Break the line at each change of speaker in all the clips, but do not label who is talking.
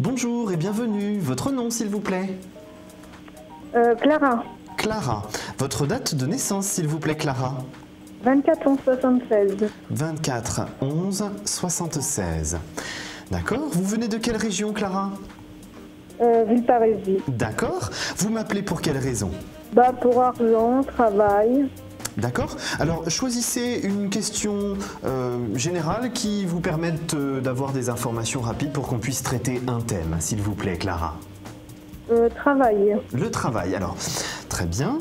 Bonjour et bienvenue. Votre nom, s'il vous plaît?
Clara.
Clara. Votre date de naissance, s'il vous plaît, Clara?
24 11 76.
24 11 76. D'accord. Vous venez de quelle région, Clara?
Villeparisis.
D'accord. Vous m'appelez pour quelle raison?
Pour argent, travail.
D'accord. Alors, choisissez une question générale qui vous permette d'avoir des informations rapides pour qu'on puisse traiter un thème, s'il vous plaît, Clara.
Travail.
Le travail, alors. Très bien.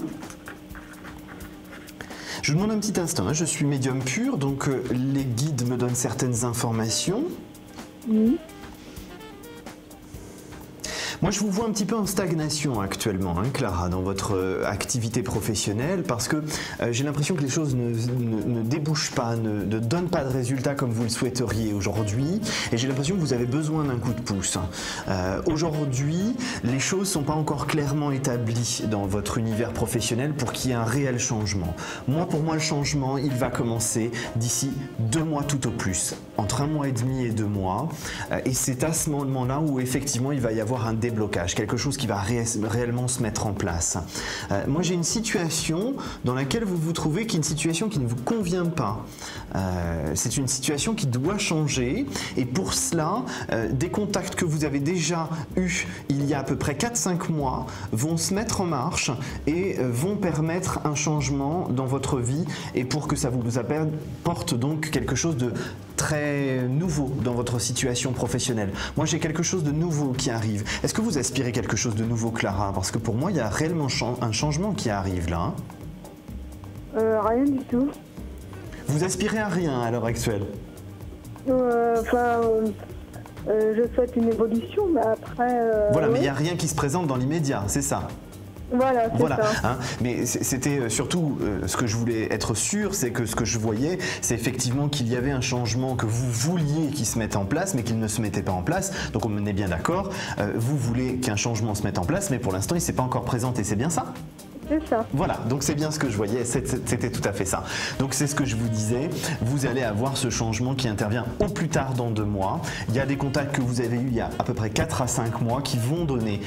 Je vous demande un petit instant, hein, je suis médium pur, donc les guides me donnent certaines informations.
Oui.
Moi, je vous vois un petit peu en stagnation actuellement, hein, Clara, dans votre activité professionnelle, parce que j'ai l'impression que les choses ne débouchent pas, ne donnent pas de résultats comme vous le souhaiteriez aujourd'hui, et j'ai l'impression que vous avez besoin d'un coup de pouce. Aujourd'hui, les choses ne sont pas encore clairement établies dans votre univers professionnel pour qu'il y ait un réel changement. Pour moi, le changement, il va commencer d'ici 2 mois tout au plus, entre 1 mois et demi et 2 mois, et c'est à ce moment-là où effectivement il va y avoir un déblocage, quelque chose qui va réellement se mettre en place. Moi, j'ai une situation dans laquelle vous vous trouvez qui est une situation qui ne vous convient pas. C'est une situation qui doit changer, et pour cela, des contacts que vous avez déjà eus il y a à peu près 4-5 mois vont se mettre en marche et vont permettre un changement dans votre vie, et pour que ça vous apporte donc quelque chose de très nouveau dans votre situation professionnelle. Moi, j'ai quelque chose de nouveau qui arrive. Est-ce que vous aspirez quelque chose de nouveau, Clara? Parce que pour moi, il y a réellement un changement qui arrive là.
Rien du tout.
Vous aspirez à rien à l'heure actuelle?
Je souhaite une évolution, mais après...
Voilà, mais il
ouais.
n'y a rien qui se présente dans l'immédiat, c'est ça?
Voilà, c'est ça.
Hein. Mais c'était surtout ce que je voulais être sûr, c'est que ce que je voyais, c'est effectivement qu'il y avait un changement que vous vouliez qu'il se mette en place, mais qu'il ne se mettait pas en place. Donc on est bien d'accord, vous voulez qu'un changement se mette en place, mais pour l'instant il ne s'est pas encore présenté, c'est bien ça?
C'est ça.
Voilà, donc c'est bien ce que je voyais, c'était tout à fait ça. Donc c'est ce que je vous disais, vous allez avoir ce changement qui intervient au plus tard dans 2 mois. Il y a des contacts que vous avez eus il y a à peu près 4 à 5 mois qui vont donner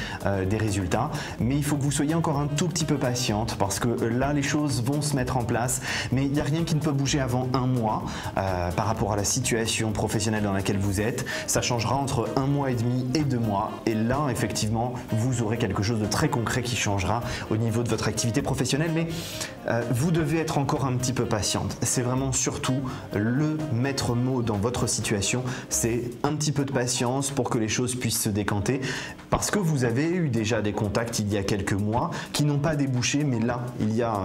des résultats, mais il faut que vous soyez encore un tout petit peu patiente, parce que là les choses vont se mettre en place, mais il n'y a rien qui ne peut bouger avant 1 mois par rapport à la situation professionnelle dans laquelle vous êtes. Ça changera entre 1 mois et demi et 2 mois, et là effectivement vous aurez quelque chose de très concret qui changera au niveau de votre activité professionnelle, mais vous devez être encore un petit peu patiente. C'est vraiment surtout le maître mot dans votre situation, c'est un petit peu de patience pour que les choses puissent se décanter, parce que vous avez eu déjà des contacts il y a quelques mois qui n'ont pas débouché, mais là il y a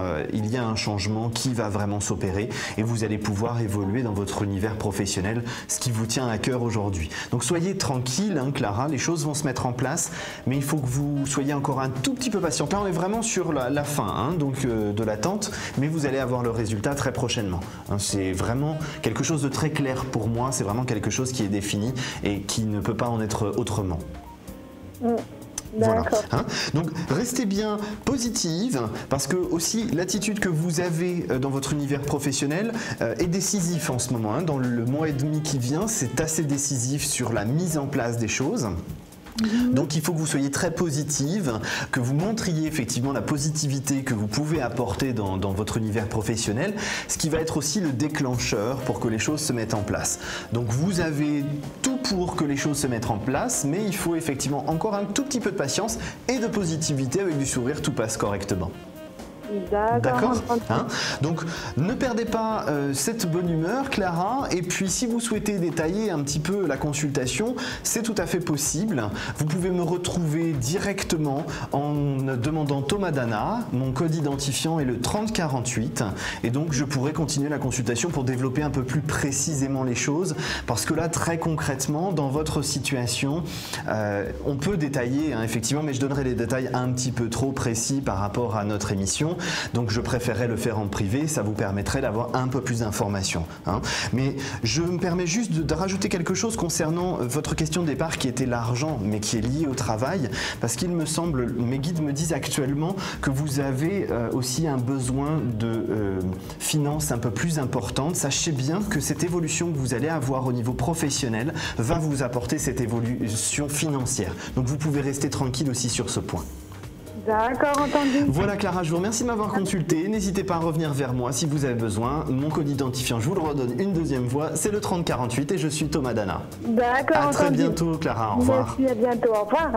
un changement qui va vraiment s'opérer, et vous allez pouvoir évoluer dans votre univers professionnel, ce qui vous tient à cœur aujourd'hui. Donc soyez tranquille, hein, Clara, les choses vont se mettre en place, mais il faut que vous soyez encore un tout petit peu patiente. Là on est vraiment sur la fin, hein, donc de l'attente, mais vous allez avoir le résultat très prochainement. Hein, c'est vraiment quelque chose de très clair pour moi, c'est vraiment quelque chose qui est défini et qui ne peut pas en être autrement. Voilà. Hein, donc restez bien positive, parce que aussi l'attitude que vous avez dans votre univers professionnel est décisif en ce moment. Hein. Dans le mois et demi qui vient, c'est assez décisif sur la mise en place des choses. Donc il faut que vous soyez très positive, que vous montriez effectivement la positivité que vous pouvez apporter dans votre univers professionnel, ce qui va être aussi le déclencheur pour que les choses se mettent en place. Donc vous avez tout pour que les choses se mettent en place, mais il faut effectivement encore un tout petit peu de patience et de positivité. Avec du sourire, tout passe correctement. D'accord, hein? Donc ne perdez pas cette bonne humeur, Clara, et puis si vous souhaitez détailler un petit peu la consultation, c'est tout à fait possible. Vous pouvez me retrouver directement en demandant Tomadana. Mon code identifiant est le 3048, et donc je pourrai continuer la consultation pour développer un peu plus précisément les choses, parce que là très concrètement dans votre situation on peut détailler, hein, effectivement, mais je donnerai les détails un petit peu trop précis par rapport à notre émission. donc je préférerais le faire en privé, ça vous permettrait d'avoir un peu plus d'informations. Hein. Mais je me permets juste de rajouter quelque chose concernant votre question de départ qui était l'argent, mais qui est lié au travail, parce qu'il me semble, mes guides me disent actuellement que vous avez aussi un besoin de finances un peu plus importantes. Sachez bien que cette évolution que vous allez avoir au niveau professionnel va vous apporter cette évolution financière. Donc vous pouvez rester tranquille aussi sur ce point.
D'accord, entendu.
Voilà Clara, je vous remercie de m'avoir consulté. N'hésitez pas à revenir vers moi si vous avez besoin. Mon code identifiant, je vous le redonne une deuxième fois, c'est le 3048 et je suis Thomas Dana.
D'accord,
À
entendu.
très bientôt Clara, au revoir.
Merci, à bientôt, au revoir.